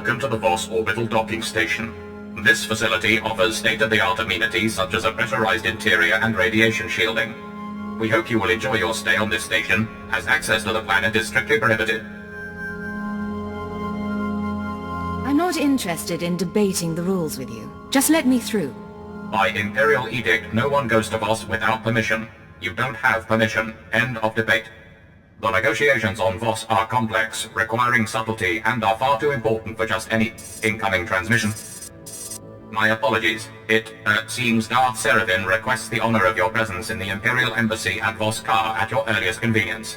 Welcome to the Voss Orbital Docking Station. This facility offers state-of-the-art amenities such as a pressurized interior and radiation shielding. We hope you will enjoy your stay on this station, as access to the planet is strictly prohibited. I'm not interested in debating the rules with you. Just let me through. By Imperial edict, no one goes to Voss without permission. You don't have permission. End of debate. The negotiations on Voss are complex, requiring subtlety, and are far too important for just any incoming transmission. My apologies. It seems Darth Serevin requests the honor of your presence in the Imperial Embassy at Voss Car at your earliest convenience.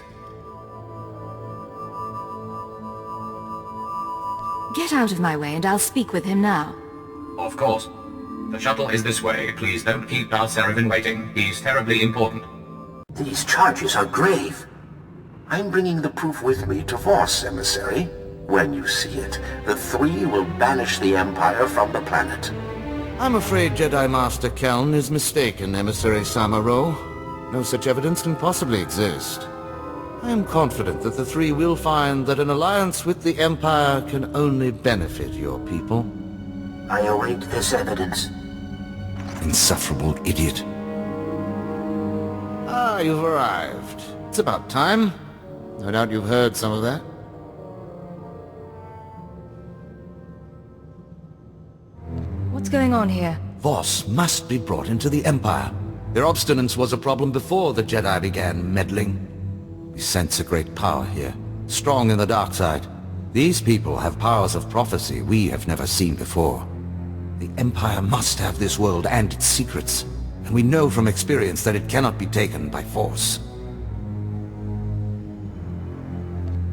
Get out of my way and I'll speak with him now. Of course. The shuttle is this way. Please don't keep Darth Serevin waiting. He's terribly important. These charges are grave. I'm bringing the proof with me to Voss, emissary. When you see it, the three will banish the Empire from the planet. I'm afraid Jedi Master Keln is mistaken, Emissary Samaro. No such evidence can possibly exist. I am confident that the three will find that an alliance with the Empire can only benefit your people. I await this evidence. Insufferable idiot. Ah, you've arrived. It's about time. No doubt you've heard some of that. What's going on here? Voss must be brought into the Empire. Their obstinance was a problem before the Jedi began meddling. We sense a great power here, strong in the dark side. These people have powers of prophecy we have never seen before. The Empire must have this world and its secrets, and we know from experience that it cannot be taken by force.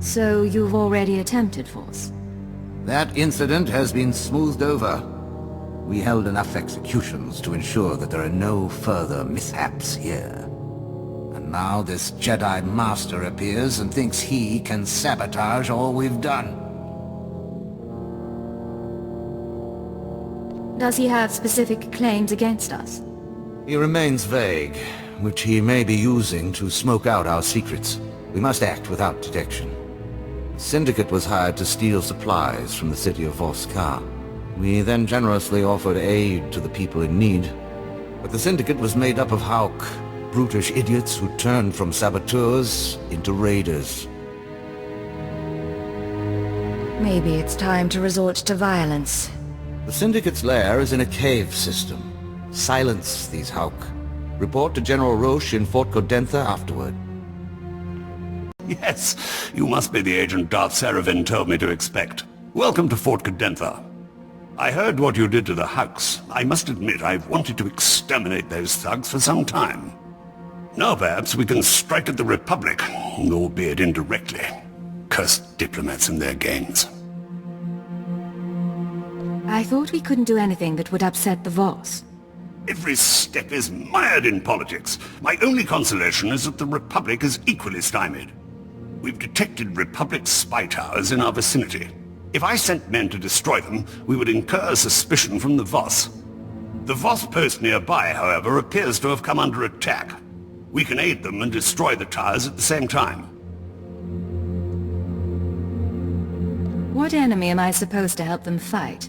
So you've already attempted Voss? That incident has been smoothed over. We held enough executions to ensure that there are no further mishaps here. And now this Jedi Master appears and thinks he can sabotage all we've done. Does he have specific claims against us? He remains vague, which he may be using to smoke out our secrets. We must act without detection. The Syndicate was hired to steal supplies from the city of Voss Car. We then generously offered aid to the people in need. But the Syndicate was made up of Hauk, brutish idiots who turned from saboteurs into raiders. Maybe it's time to resort to violence. The Syndicate's lair is in a cave system. Silence these Hauk. Report to General Roche in Fort Codentha afterward. Yes, you must be the agent Darth Serevin told me to expect. Welcome to Fort Codentha. I heard what you did to the Hux. I must admit I've wanted to exterminate those thugs for some time. Now perhaps we can strike at the Republic, albeit indirectly. Cursed diplomats and their games. I thought we couldn't do anything that would upset the Voss. Every step is mired in politics. My only consolation is that the Republic is equally stymied. We've detected Republic spy towers in our vicinity. If I sent men to destroy them, we would incur suspicion from the Voss. The Voss post nearby, however, appears to have come under attack. We can aid them and destroy the towers at the same time. What enemy am I supposed to help them fight?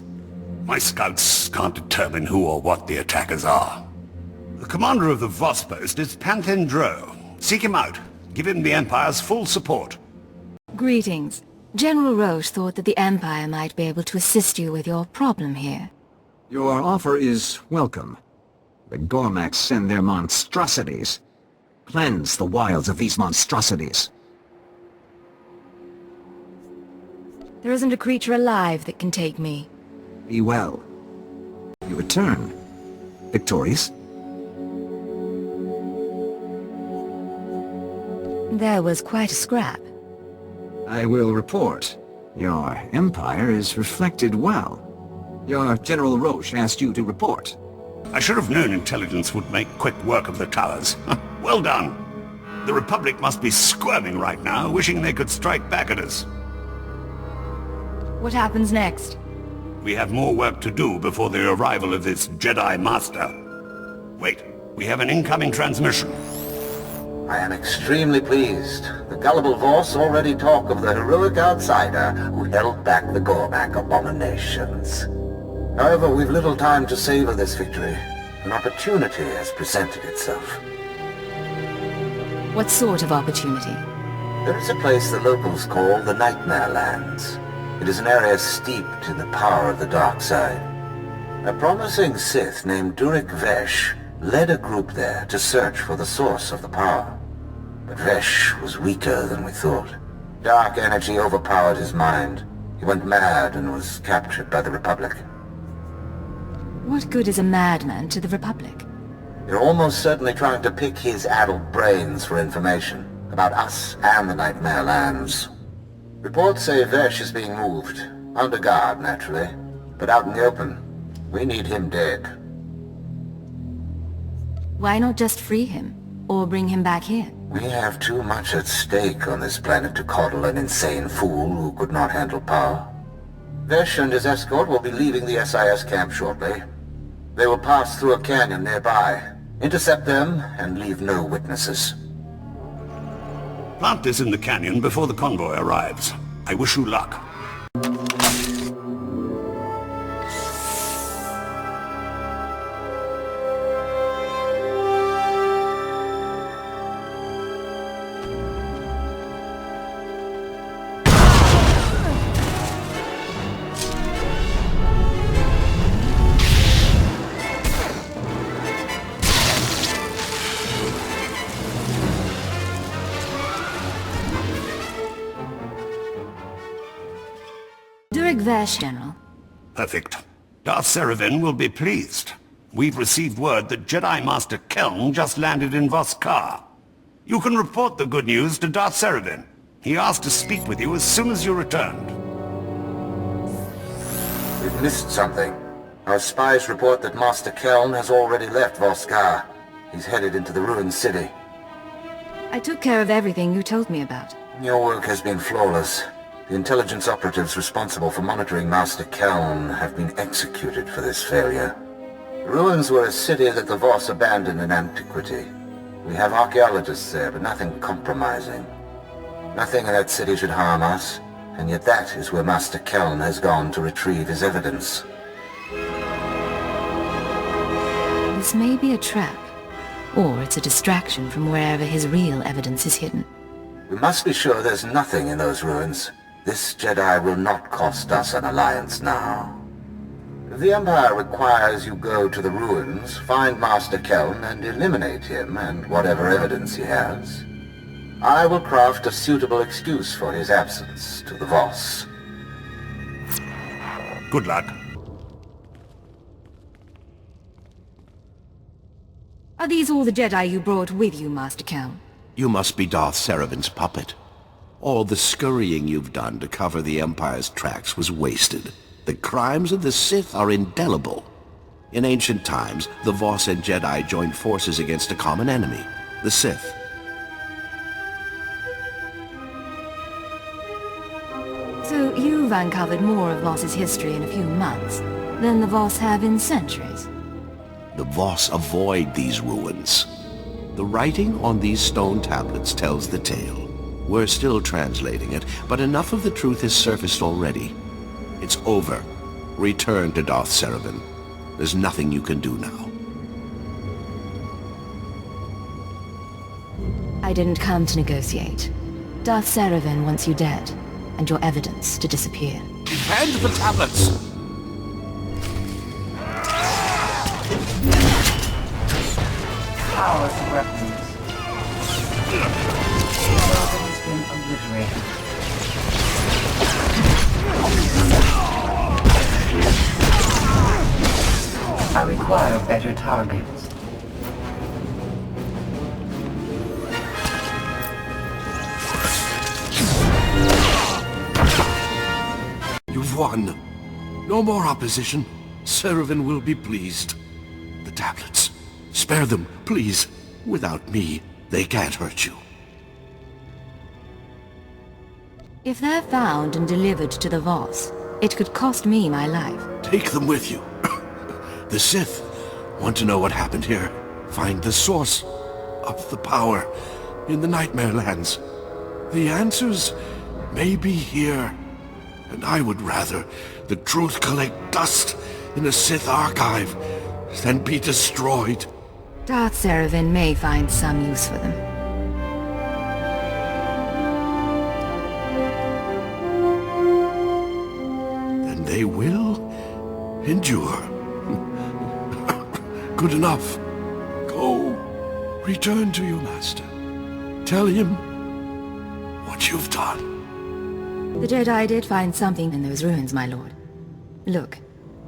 My scouts can't determine who or what the attackers are. The commander of the Voss post is Panthen Dro. Seek him out. Give him the Empire's full support. Greetings. General Roche thought that the Empire might be able to assist you with your problem here. Your offer is welcome. The Gormax send their monstrosities. Cleanse the wilds of these monstrosities. There isn't a creature alive that can take me. Be well. You return. Victorious? There was quite a scrap. I will report. Your empire is reflected well. Your General Roche asked you to report. I should have known intelligence would make quick work of the towers. Well done. The Republic must be squirming right now, wishing they could strike back at us. What happens next? We have more work to do before the arrival of this Jedi Master. Wait, we have an incoming transmission. I am extremely pleased. The gullible Voss already talk of the heroic outsider who held back the Gormak abominations. However, we've little time to savor this victory. An opportunity has presented itself. What sort of opportunity? There is a place the locals call the Nightmare Lands. It is an area steeped in the power of the dark side. A promising Sith named Durek Vesh led a group there to search for the source of the power. But Vesh was weaker than we thought. Dark energy overpowered his mind. He went mad and was captured by the Republic. What good is a madman to the Republic? They're almost certainly trying to pick his addled brains for information about us and the Nightmare Lands. Reports say Vesh is being moved. Under guard, naturally. But out in the open. We need him dead. Why not just free him? Or bring him back here? We have too much at stake on this planet to coddle an insane fool who could not handle power. Vesh and his escort will be leaving the SIS camp shortly. They will pass through a canyon nearby. Intercept them and leave no witnesses. Plant this in the canyon before the convoy arrives. I wish you luck. Vesh, General. Perfect. Darth Serevin will be pleased. We've received word that Jedi Master Keln just landed in Voss. You can report the good news to Darth Serevin. He asked to speak with you as soon as you returned. We've missed something. Our spies report that Master Keln has already left Voss. He's headed into the ruined city. I took care of everything you told me about. Your work has been flawless. The intelligence operatives responsible for monitoring Master Keln have been executed for this failure. The ruins were a city that the Voss abandoned in antiquity. We have archaeologists there, but nothing compromising. Nothing in that city should harm us, and yet that is where Master Keln has gone to retrieve his evidence. This may be a trap, or it's a distraction from wherever his real evidence is hidden. We must be sure there's nothing in those ruins. This Jedi will not cost us an alliance now. If the Empire requires you go to the ruins, find Master Keln and eliminate him and whatever evidence he has, I will craft a suitable excuse for his absence to the Voss. Good luck. Are these all the Jedi you brought with you, Master Keln? You must be Darth Serevin's puppet. All the scurrying you've done to cover the Empire's tracks was wasted. The crimes of the Sith are indelible. In ancient times, the Voss and Jedi joined forces against a common enemy, the Sith. So you've uncovered more of Voss's history in a few months than the Voss have in centuries. The Voss avoid these ruins. The writing on these stone tablets tells the tale. We're still translating it, but enough of the truth has surfaced already. It's over. Return to Darth Serevin. There's nothing you can do now. I didn't come to negotiate. Darth Serevin wants you dead, and your evidence to disappear. Hand the tablets! Powerful weapons. Has been obliterated. I require better targets. You've won. No more opposition. Serevin will be pleased. The tablets. Spare them, please. Without me, they can't hurt you. If they're found and delivered to the Voss, it could cost me my life. Take them with you. The Sith want to know what happened here. Find the source of the power. in the Nightmare Lands. The answers may be here, and I would rather the truth collect dust in a Sith archive than be destroyed. Darth Serevin may find some use for them. Then they will endure. Good enough. Go. Return to your master. Tell him what you've done. The Jedi did find something in those ruins, my lord. Look,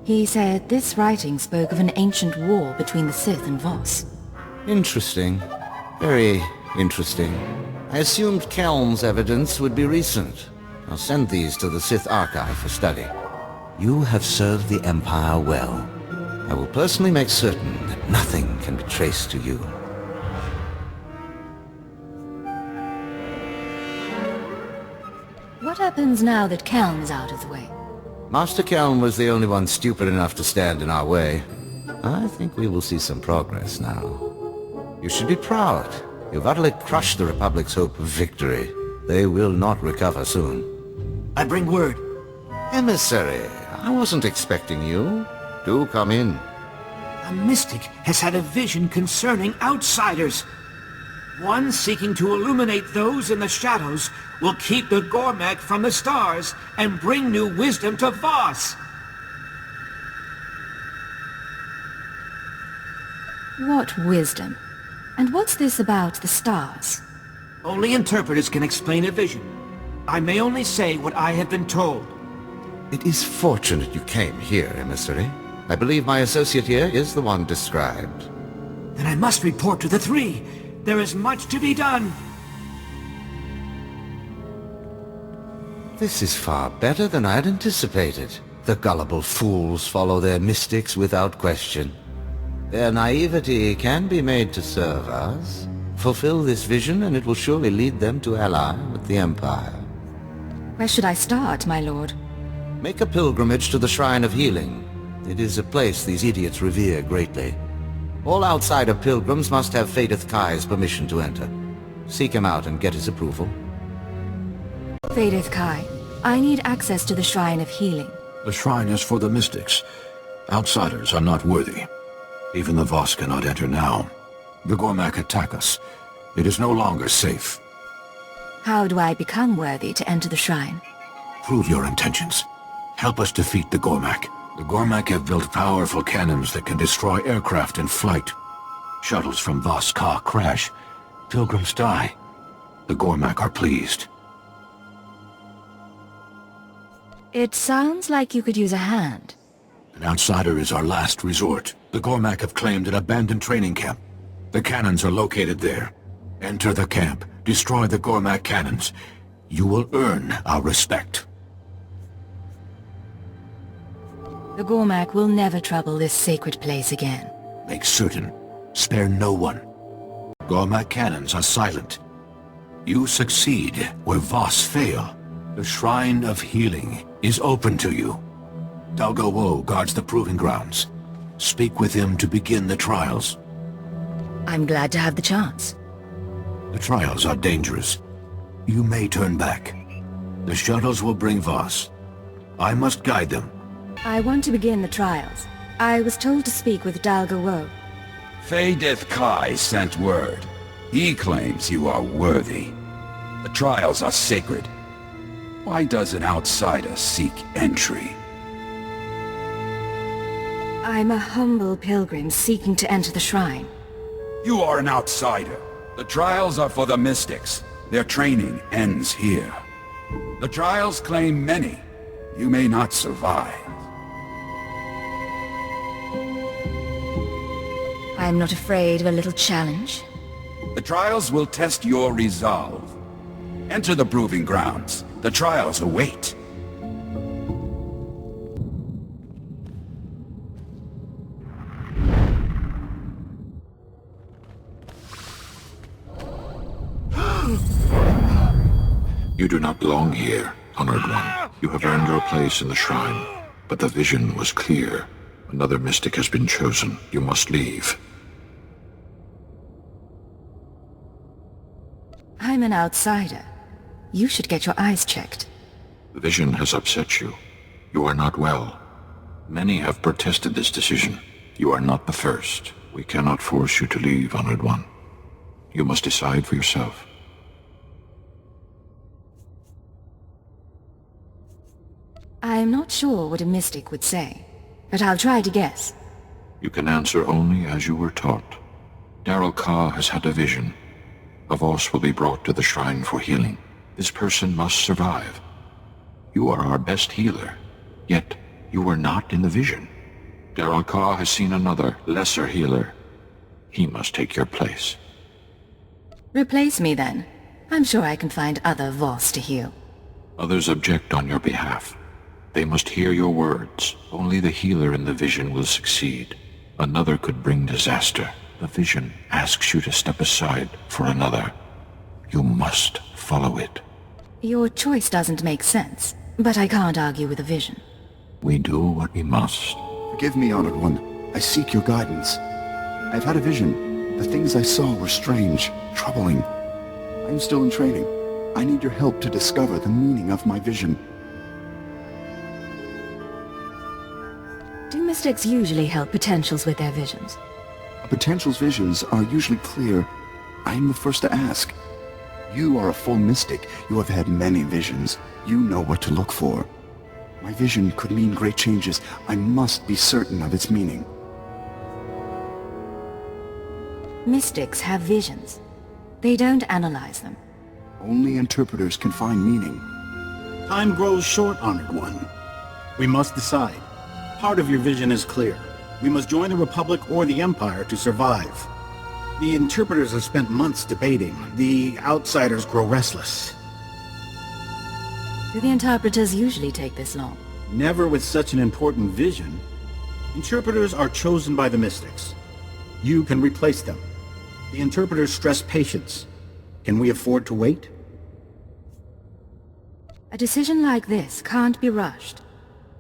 he said this writing spoke of an ancient war between the Sith and Voss. Interesting. Very interesting. I assumed Kelm's evidence would be recent. I'll send these to the Sith Archive for study. You have served the Empire well. I will personally make certain that nothing can be traced to you. What happens now that Kelm is out of the way? Master Kelm was the only one stupid enough to stand in our way. I think we will see some progress now. You should be proud. You've utterly crushed the Republic's hope of victory. They will not recover soon. I bring word. Emissary, I wasn't expecting you. Do come in. A mystic has had a vision concerning outsiders. One seeking to illuminate those in the shadows will keep the Gormak from the stars and bring new wisdom to Voss. What wisdom? And what's this about the stars? Only interpreters can explain a vision. I may only say what I have been told. It is fortunate you came here, Emissary. I believe my associate here is the one described. Then I must report to the three. There is much to be done. This is far better than I had anticipated. The gullible fools follow their mystics without question. Their naivety can be made to serve us. Fulfill this vision and it will surely lead them to ally with the Empire. Where should I start, my lord? Make a pilgrimage to the Shrine of Healing. It is a place these idiots revere greatly. All outsider pilgrims must have Fadeth Kai's permission to enter. Seek him out and get his approval. Fadeth Kai, I need access to the Shrine of Healing. The shrine is for the mystics. Outsiders are not worthy. Even the Voss cannot enter now. The Gormak attack us. It is no longer safe. How do I become worthy to enter the shrine? Prove your intentions. Help us defeat the Gormak. The Gormak have built powerful cannons that can destroy aircraft in flight. Shuttles from Voss Ka crash. Pilgrims die. The Gormak are pleased. It sounds like you could use a hand. An outsider is our last resort. The Gormak have claimed an abandoned training camp. The cannons are located there. Enter the camp. Destroy the Gormak cannons. You will earn our respect. The Gormak will never trouble this sacred place again. Make certain. Spare no one. Gormak cannons are silent. You succeed where Voss fail. The Shrine of Healing is open to you. Dalgo Wo guards the proving grounds. Speak with him to begin the trials. I'm glad to have the chance. The trials are dangerous. You may turn back. The shuttles will bring Voss. I must guide them. I want to begin the trials. I was told to speak with Dalgo Wo. Fadeth Kai sent word. He claims you are worthy. The trials are sacred. Why does an outsider seek entry? I'm a humble pilgrim seeking to enter the shrine. You are an outsider. The trials are for the mystics. Their training ends here. The trials claim many. You may not survive. I'm not afraid of a little challenge. The trials will test your resolve. Enter the proving grounds. The trials await. You do not belong here, Honored One. You have earned your place in the shrine, but the vision was clear. Another mystic has been chosen. You must leave. I'm an outsider. You should get your eyes checked. The vision has upset you. You are not well. Many have protested this decision. You are not the first. We cannot force you to leave, Honored One. You must decide for yourself. I'm not sure what a mystic would say, but I'll try to guess. You can answer only as you were taught. Darrell Ka has had a vision. A Voss will be brought to the shrine for healing. This person must survive. You are our best healer, yet you were not in the vision. Darrell Ka has seen another, lesser healer. He must take your place. Replace me then. I'm sure I can find other Voss to heal. Others object on your behalf. They must hear your words. Only the healer in the vision will succeed. Another could bring disaster. The vision asks you to step aside for another. You must follow it. Your choice doesn't make sense, but I can't argue with a vision. We do what we must. Forgive me, Honored One. I seek your guidance. I've had a vision. The things I saw were strange, troubling. I'm still in training. I need your help to discover the meaning of my vision. Do mystics usually help potentials with their visions? A potential's visions are usually clear. I am the first to ask. You are a full mystic. You have had many visions. You know what to look for. My vision could mean great changes. I must be certain of its meaning. Mystics have visions. They don't analyze them. Only interpreters can find meaning. Time grows short, Honored One. We must decide. Part of your vision is clear. We must join the Republic or the Empire to survive. The interpreters have spent months debating. The outsiders grow restless. Do the interpreters usually take this long? Never with such an important vision. Interpreters are chosen by the mystics. You can replace them. The interpreters stress patience. Can we afford to wait? A decision like this can't be rushed.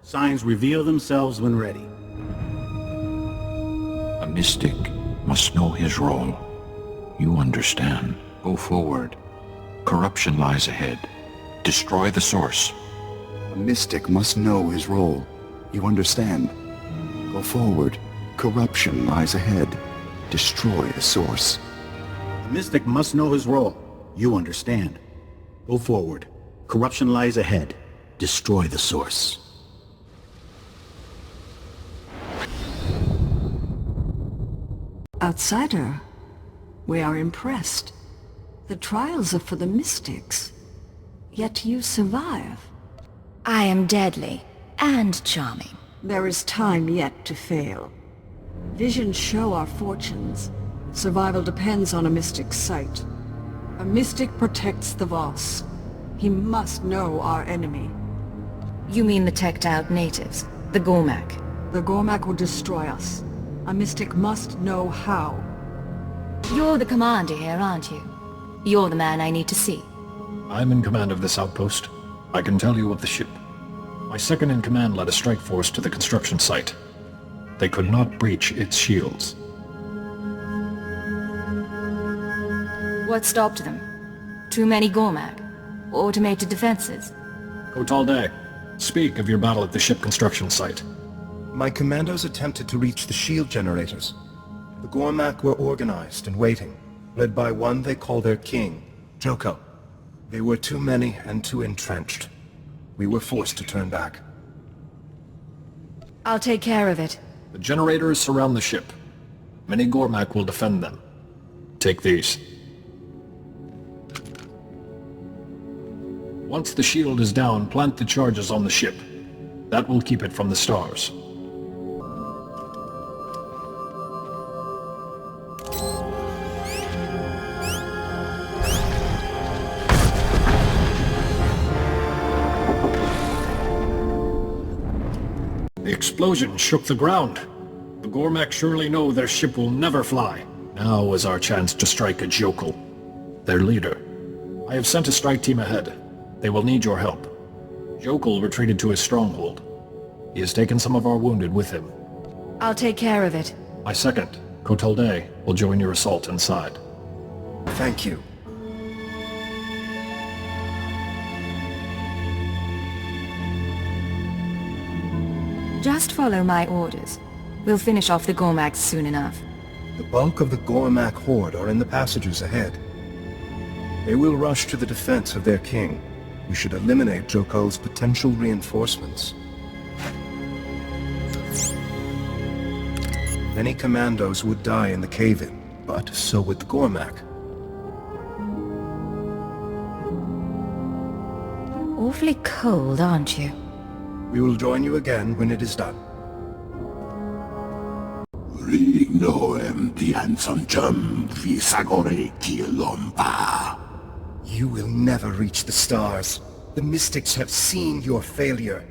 Signs reveal themselves when ready. A mystic must know his role. You understand. Go forward. Corruption lies ahead. Destroy the source. A mystic must know his role. You understand. Go forward. Corruption lies ahead. Destroy the source. A mystic must know his role. You understand. Go forward. Corruption lies ahead. Destroy the source. Outsider, we are impressed. The trials are for the mystics, yet you survive. I am deadly and charming. There is time yet to fail. Visions show our fortunes. Survival depends on a mystic's sight. A mystic protects the Voss. He must know our enemy. You mean the teched-out natives, the Gormak? The Gormak will destroy us. A mystic must know how. You're the commander here, aren't you? You're the man I need to see. I'm in command of this outpost. I can tell you of the ship. My second-in-command led a strike force to the construction site. They could not breach its shields. What stopped them? Too many Gormak? Automated defenses? Kotalday, speak of your battle at the ship construction site. My commandos attempted to reach the shield generators. The Gormak were organized and waiting, led by one they call their king, Joko. They were too many and too entrenched. We were forced to turn back. I'll take care of it. The generators surround the ship. Many Gormak will defend them. Take these. Once the shield is down, plant the charges on the ship. That will keep it from the stars. The explosion shook the ground. The Gormak surely know their ship will never fly. Now is our chance to strike a Jokul, their leader. I have sent a strike team ahead. They will need your help. Jokul retreated to his stronghold. He has taken some of our wounded with him. I'll take care of it. My second, Kotalday, will join your assault inside. Thank you. Just follow my orders. We'll finish off the Gormaks soon enough. The bulk of the Gormak horde are in the passages ahead. They will rush to the defense of their king. We should eliminate Jokol's potential reinforcements. Many commandos would die in the cave-in, but so would the Gormak. Awfully cold, aren't you? We will join you again when it is done. You will never reach the stars. The mystics have seen your failure.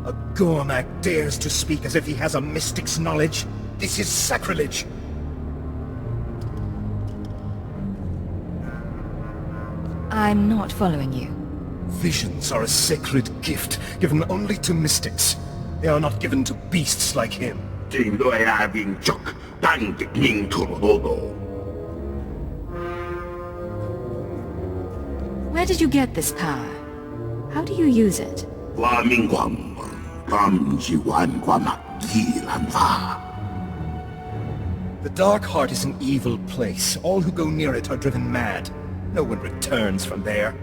A Gormak dares to speak as if he has a mystic's knowledge. This is sacrilege. I'm not following you. Visions are a sacred gift given only to mystics. They are not given to beasts like him. Where did you get this power? How do you use it? The Dark Heart is an evil place. All who go near it are driven mad. No one returns from there.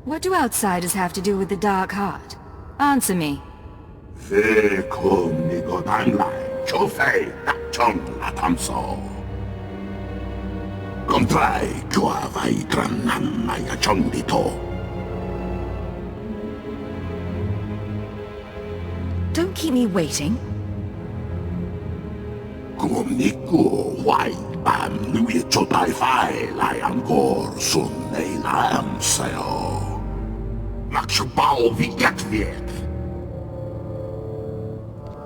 What do outsiders have to do with the Dark Heart? Answer me. Don't keep me waiting.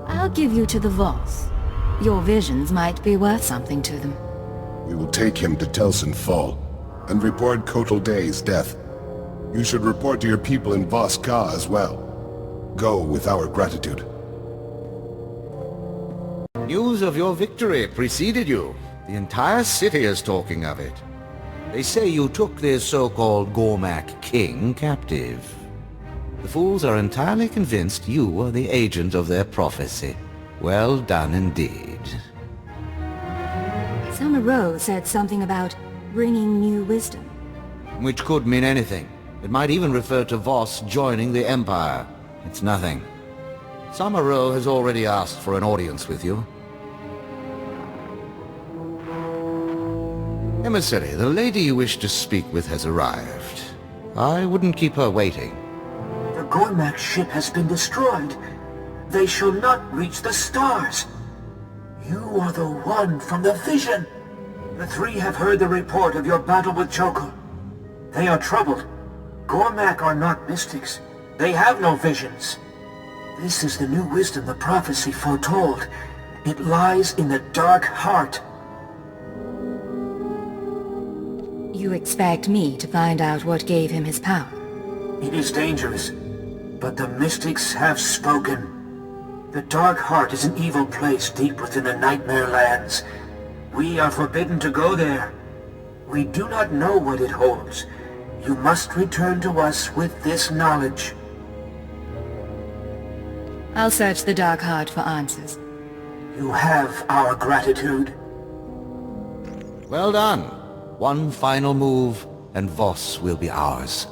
I'll give you to the Voss. Your visions might be worth something to them. We will take him to Telsin Fall and report Kotal Day's death. You should report to your people in Voss Ka as well. Go with our gratitude. News of your victory preceded you. The entire city is talking of it. They say you took their so-called Gormak king captive. The fools are entirely convinced you are the agent of their prophecy. Well done indeed. Sulary said something about bringing new wisdom. Which could mean anything. It might even refer to Voss joining the Empire. It's nothing. Sulary has already asked for an audience with you. Emissary, the lady you wish to speak with has arrived. I wouldn't keep her waiting. The Gormak ship has been destroyed. They shall not reach the stars. You are the one from the vision. The three have heard the report of your battle with Jokol. They are troubled. Gormak are not mystics. They have no visions. This is the new wisdom the prophecy foretold. It lies in the Dark Heart. You expect me to find out what gave him his power? It is dangerous, but the mystics have spoken. The Dark Heart is an evil place deep within the Nightmare Lands. We are forbidden to go there. We do not know what it holds. You must return to us with this knowledge. I'll search the Dark Heart for answers. You have our gratitude. Well done. One final move, and Voss will be ours.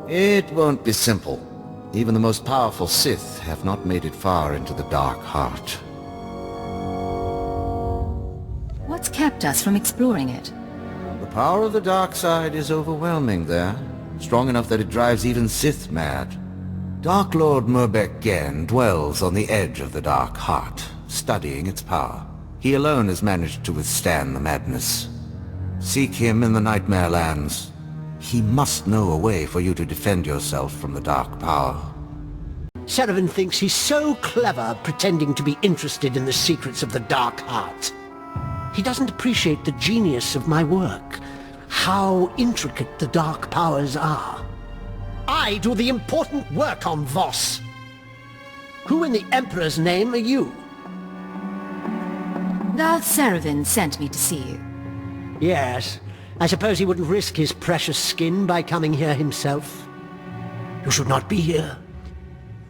It won't be simple. Even the most powerful Sith have not made it far into the Dark Heart. What's kept us from exploring it? The power of the dark side is overwhelming there. strong enough that it drives even Sith mad. Dark Lord Murbek Gen dwells on the edge of the Dark Heart, studying its power. He alone has managed to withstand the madness. Seek him in the Nightmare Lands. He must know a way for you to defend yourself from the Dark Power. Serevin thinks he's so clever pretending to be interested in the secrets of the Dark Heart. He doesn't appreciate the genius of my work, how intricate the Dark Powers are. I do the important work on Voss. Who in the Emperor's name are you? Darth Serevin sent me to see you. Yes. I suppose he wouldn't risk his precious skin by coming here himself. You should not be here.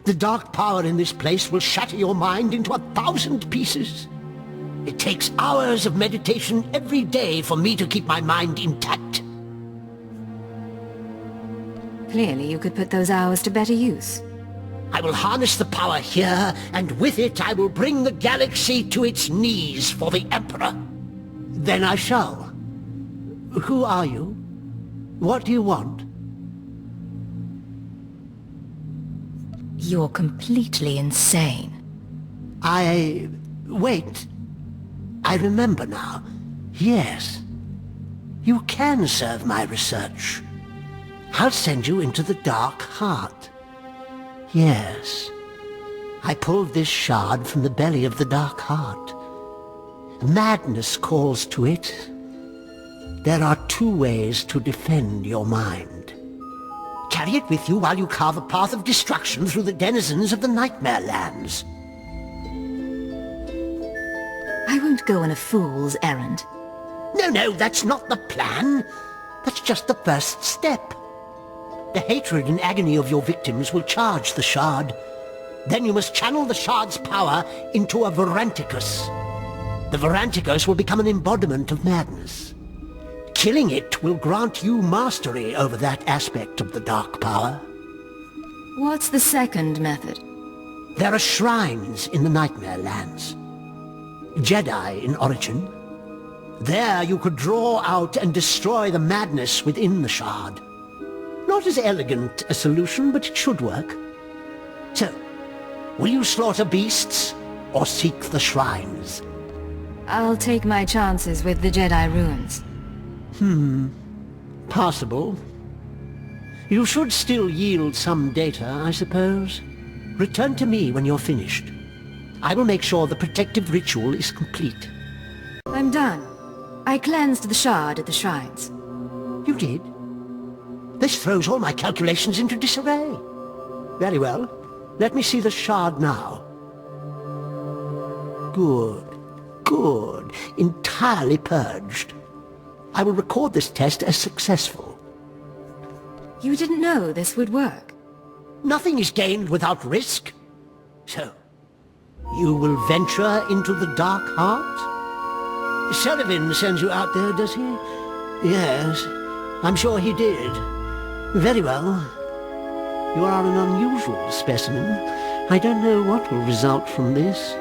The dark power in this place will shatter your mind into 1,000 pieces. It takes hours of meditation every day for me to keep my mind intact. Clearly you could put those hours to better use. I will harness the power here, and with it I will bring the galaxy to its knees for the Emperor. Then I shall. Who are you? What do you want? You're completely insane. Wait. I remember now. Yes. You can serve my research. I'll send you into the Dark Heart. Yes. I pulled this shard from the belly of the Dark Heart. Madness calls to it. There are 2 ways to defend your mind. Carry it with you while you carve a path of destruction through the denizens of the Nightmare Lands. I won't go on a fool's errand. No, that's not the plan. That's just the first step. The hatred and agony of your victims will charge the shard. Then you must channel the shard's power into a Varanticus. The Varanticus will become an embodiment of madness. Killing it will grant you mastery over that aspect of the dark power. What's the second method? There are shrines in the Nightmare Lands. Jedi in origin. There you could draw out and destroy the madness within the shard. Not as elegant a solution, but it should work. So, will you slaughter beasts, or seek the shrines? I'll take my chances with the Jedi ruins. Possible. You should still yield some data, I suppose. Return to me when you're finished. I will make sure the protective ritual is complete. I'm done. I cleansed the shard at the shrines. You did? This throws all my calculations into disarray. Very well. Let me see the shard now. Good. Entirely purged. I will record this test as successful. You didn't know this would work? Nothing is gained without risk. So, you will venture into the Dark Heart? Serevin sends you out there, does he? Yes, I'm sure he did. Very well. You are an unusual specimen. I don't know what will result from this.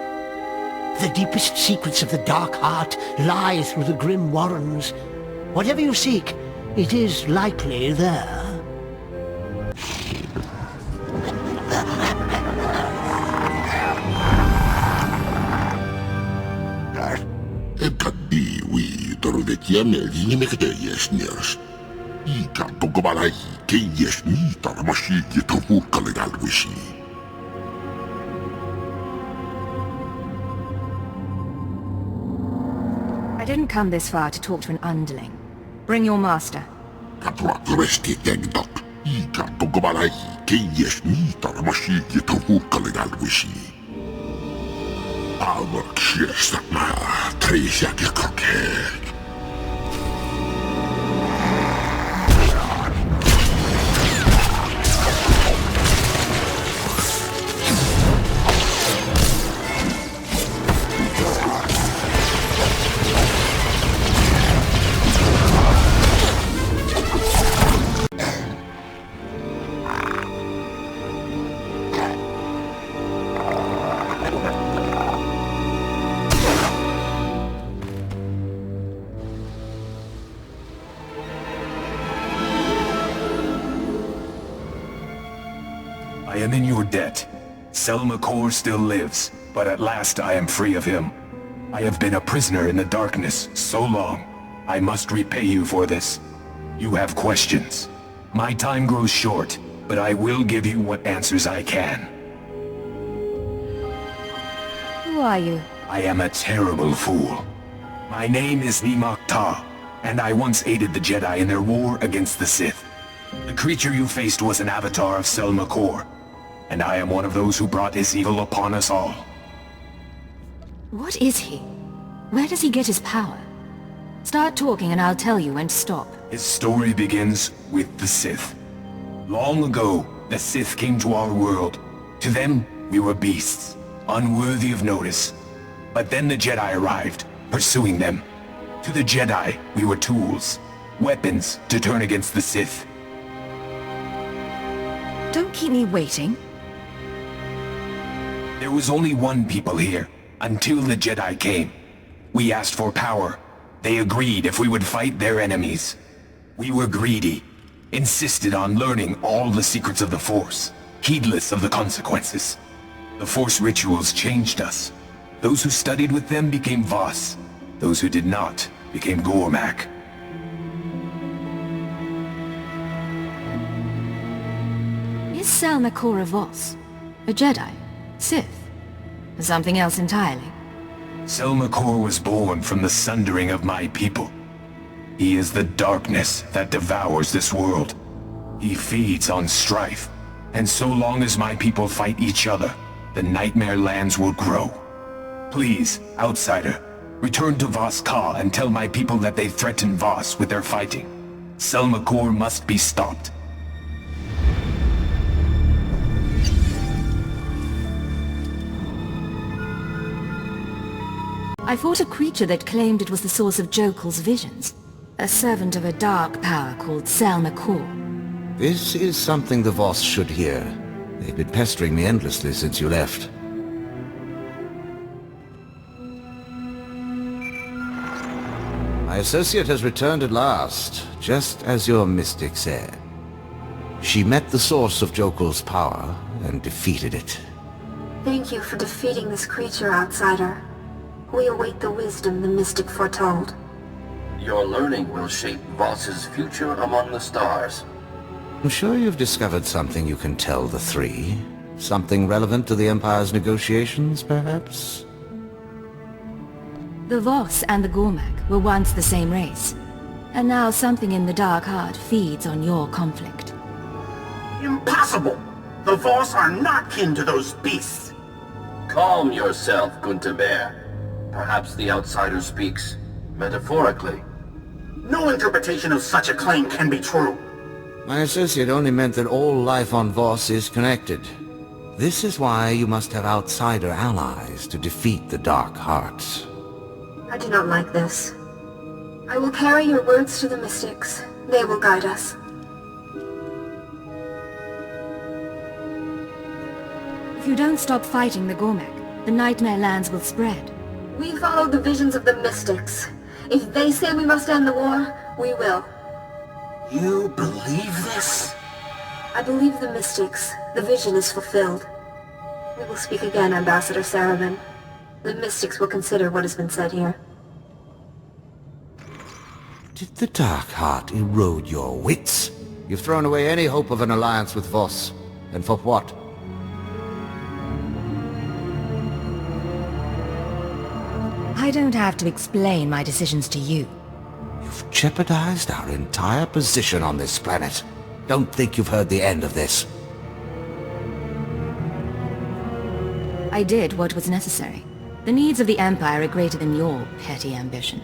The deepest secrets of the Dark Heart lie through the grim warrens. Whatever you seek, it is likely there. I didn't come this far to talk to an underling. Bring your master. I am in your debt. Selma Kor still lives, but at last I am free of him. I have been a prisoner in the darkness so long. I must repay you for this. You have questions. My time grows short, but I will give you what answers I can. Who are you? I am a terrible fool. My name is Nimak Ta, and I once aided the Jedi in their war against the Sith. The creature you faced was an avatar of Selma Kor, and I am one of those who brought his evil upon us all. What is he? Where does he get his power? Start talking and I'll tell you when to stop. His story begins with the Sith. Long ago, the Sith came to our world. To them, we were beasts, unworthy of notice. But then the Jedi arrived, pursuing them. To the Jedi, we were tools, weapons to turn against the Sith. Don't keep me waiting. There was only one people here, until the Jedi came. We asked for power. They agreed if we would fight their enemies. We were greedy, insisted on learning all the secrets of the Force, heedless of the consequences. The Force rituals changed us. Those who studied with them became Voss. Those who did not became Gormak. Is Selma Kor a Voss? A Jedi? Sith? Or something else entirely? Selma Kor was born from the sundering of my people. He is the darkness that devours this world. He feeds on strife, and so long as my people fight each other, the Nightmare Lands will grow. Please, outsider, return to Voss Ka and tell my people that they threaten Voss with their fighting. Selma Kor must be stopped. I fought a creature that claimed it was the source of Jokul's visions. A servant of a dark power called Selma Kor. This is something the Voss should hear. They've been pestering me endlessly since you left. My associate has returned at last, just as your mystic said. She met the source of Jokul's power and defeated it. Thank you for defeating this creature, outsider. We await the wisdom the mystic foretold. Your learning will shape Voss's future among the stars. I'm sure you've discovered something you can tell the three. Something relevant to the Empire's negotiations, perhaps? The Voss and the Gormak were once the same race. And now something in the Dark Heart feeds on your conflict. Impossible! The Voss are not kin to those beasts! Calm yourself, Gunter. Perhaps the outsider speaks metaphorically. No interpretation of such a claim can be true. My associate only meant that all life on Voss is connected. This is why you must have outsider allies to defeat the Dark Hearts. I do not like this. I will carry your words to the mystics. They will guide us. If you don't stop fighting the Gormak, the Nightmare Lands will spread. We follow the visions of the mystics. If they say we must end the war, we will. You believe this? I believe the mystics. The vision is fulfilled. We will speak again, Ambassador Serevin. The mystics will consider what has been said here. Did the Dark Heart erode your wits? You've thrown away any hope of an alliance with Voss. And for what? I don't have to explain my decisions to you. You've jeopardized our entire position on this planet. Don't think you've heard the end of this. I did what was necessary. The needs of the Empire are greater than your petty ambition.